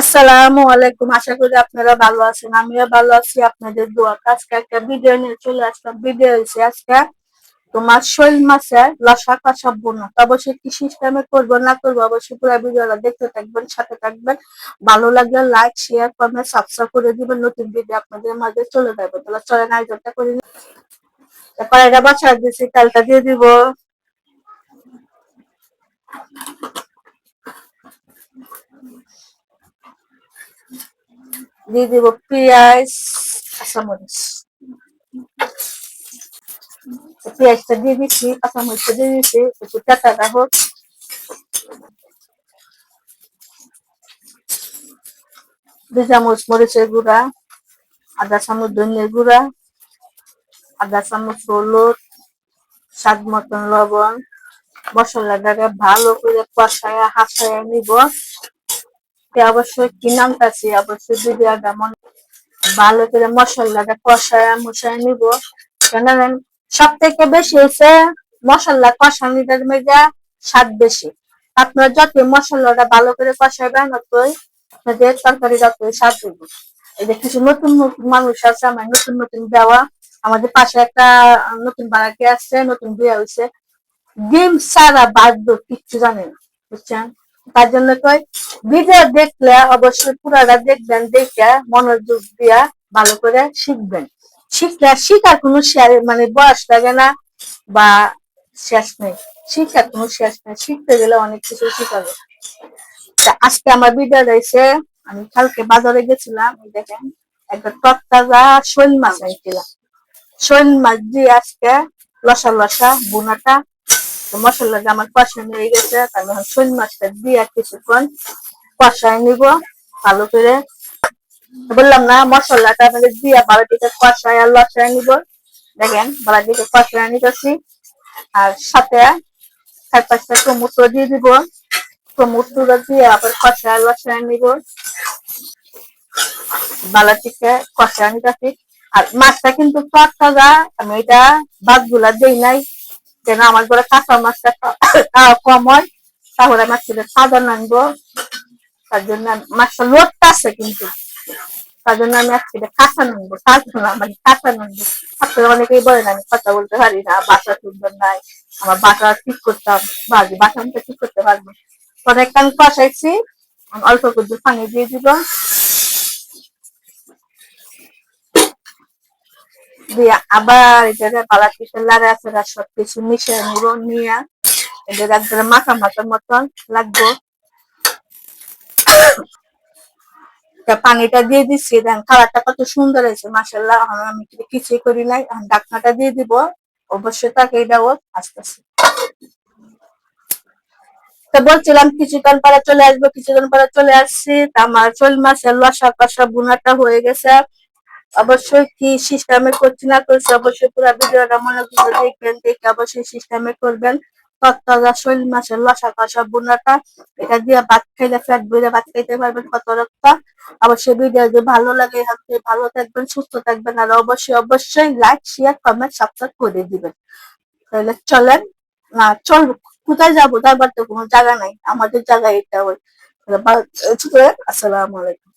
আসসালামু আলাইকুম। আশা করি আপনারা ভালো আছেন, আমিও ভালো আছি আপনাদের দোয়া। আজকে একটা ভিডিও নিয়ে চলে আসলাম। ভিডিও হয়েছে আজকে তোমার শোল মাছের লসা কষা বোনা। অবশ্যই কি সিস্টেমে করবো না করবো অবশ্যই পুরো ভিডিওটা দেখতে থাকবেন, সাথে থাকবেন। ভালো লাগলে লাইক শেয়ার কমেন্ট সাবস্ক্রাইব করে দিবেন। নতুন ভিডিও আপনাদের মাঝে চলে যাবে। তাহলে চলেন আয়োজনটা করে নিই। কড়াইটা বসায় দিয়েছি, তেলটা দিয়ে দিব। দিয়ে দিব পেঁয়াজ, কাঁচামরিচ। পেঁয়াজটা দিয়ে দিচ্ছি, কাঁচামরিচটা দিয়ে দিচ্ছি, একটু চাটাটা হোক। দুই চামচ মরিচের গুঁড়া, আধা চামচ ধনিয়ার গুঁড়া, আধা চামচ হলুদ, স্বাদ মতন লবণ। মশলাটাকে ভালো করে কষায়া হাসায়া নিব। অবশ্যই কি নামটাছি অবশ্যই ভিডিওটা মনে ভালো করে মশলাটা কষায়া মশায়া নিব। জানেন সব থেকে বেশি হচ্ছে মশলা কষানিটার মেজা স্বাদ বেশি। আপনারা যত মশলাটা ভালো করে কষাবেন ততই আপনাদের তরকারি যতই স্বাদ দিব। এই যে কিছু নতুন নতুন মানুষ আছে, আমার নতুন নতুন দেওয়া। আমাদের পাশে একটা নতুন বাড়াকে আসছে, নতুন বিয়ে হয়েছে। ডিম ছাড়া বাধ্য কিচ্ছু জানে না, বুঝছেন? তার জন্য কই ভিডিও দেখলে অবশ্যই পুরাটা দেখবেন, দেখে মনোযোগ দিয়া ভালো করে শিখবেন। শিখলে শিখার কোনো মানে বয়স লাগে না বা শেষ নেই। শিক্ষার কোনো শেষ নেই, শিখতে গেলে অনেক কিছু শিখাবে। আজকে আমার ভিডিও রয়েছে, আমি কালকে বাজারে গেছিলাম, দেখেন একটা তরতাজা শোল মাছ আনছিলাম। শোল মাছ দিয়ে আজকে লসা লসা বোনাটা। মশলাটা আমার কষানো হয়ে গেছে, তারপর শোল মাছটা দিয়ে কিছুক্ষণ কষায় নিব ভালো করে। বললাম না মশলাটা আমাদের দিয়ে ভালো দিকে কষায় আর লসায় নিব। দেখেন ভালো দিকে কষায় নিতেছি। আর সাথে 4-5টা টমেটো দিয়ে দিব। টমেটোটা দিয়ে আবার কষায় লসায় নিব ভালো দিকে কষায় নিতেছি। আর মাছটা কিন্তু তরতাজা, আমি এটা বাদ গুলা দেই নাই, কেন আমার ঘরে কাঁচা মাছটা কম হয়, তাহলে মাছটা সাদা নানবো। তার জন্য মাছটা লোটটা আছে কিন্তু, তার জন্য আমি আজকে কাঁচা নানবো, সাদা না মানে কাঁচা নানবো। আপনারা অনেকেই বলেন আমি কথা বলতে পারি না, বাসা সুন্দর নাই, আমার বাসা ঠিক করতাম পারবি, বাসা মতো ঠিক করতে পারবো। অনেকটা আমি কষাইছি, অল্প করে পানি দিয়ে দিব। দিয়ে আবার এটা পালা কিছু লাড়া আছে সবকিছু মিশিয়ে নিব, নিয়ে এদের একবারে মাখা মাখার মতন লাগবো। পানিটা দিয়ে দিচ্ছি, দেন খাবারটা কত সুন্দর হয়েছে মাশাআল্লাহ। আমি কিছুই করি নাই, ঢাকনাটা দিয়ে দিব। অবশ্যই তাকে এটাও আসতেছে। তো বলছিলাম কিছুক্ষণ পরে চলে আসবো, কিছুক্ষণ পরে চলে আসছি। আমার শোল মাছের লসা কষা ভুনাটা হয়ে গেছে। অবশ্যই কি সিস্টেমে করছি না করছি অবশ্যই পুরো ভিডিওটা মনোযোগ দেখবেন, দেখে অবশ্যই সিস্টেমে করবেন। তরতাজা শোল মাছের লসা কষা বোনাটা, এটা দিয়ে ভাত খাইলে পেট ভরে ভাত খাইতে পারবেন কত রক্তা। অবশ্যই ভিডিও যদি ভালো লাগে ভালো থাকবেন, সুস্থ থাকবেন, আর অবশ্যই অবশ্যই লাইক শেয়ার কমেন্ট সাবস্ক্রাইব করে দিবেন। তাহলে চলেন না চল, কোথায় যাবো তারপর তো কোনো জায়গা নাই, আমাদের জায়গা এটা ওই। আসসালামু আলাইকুম।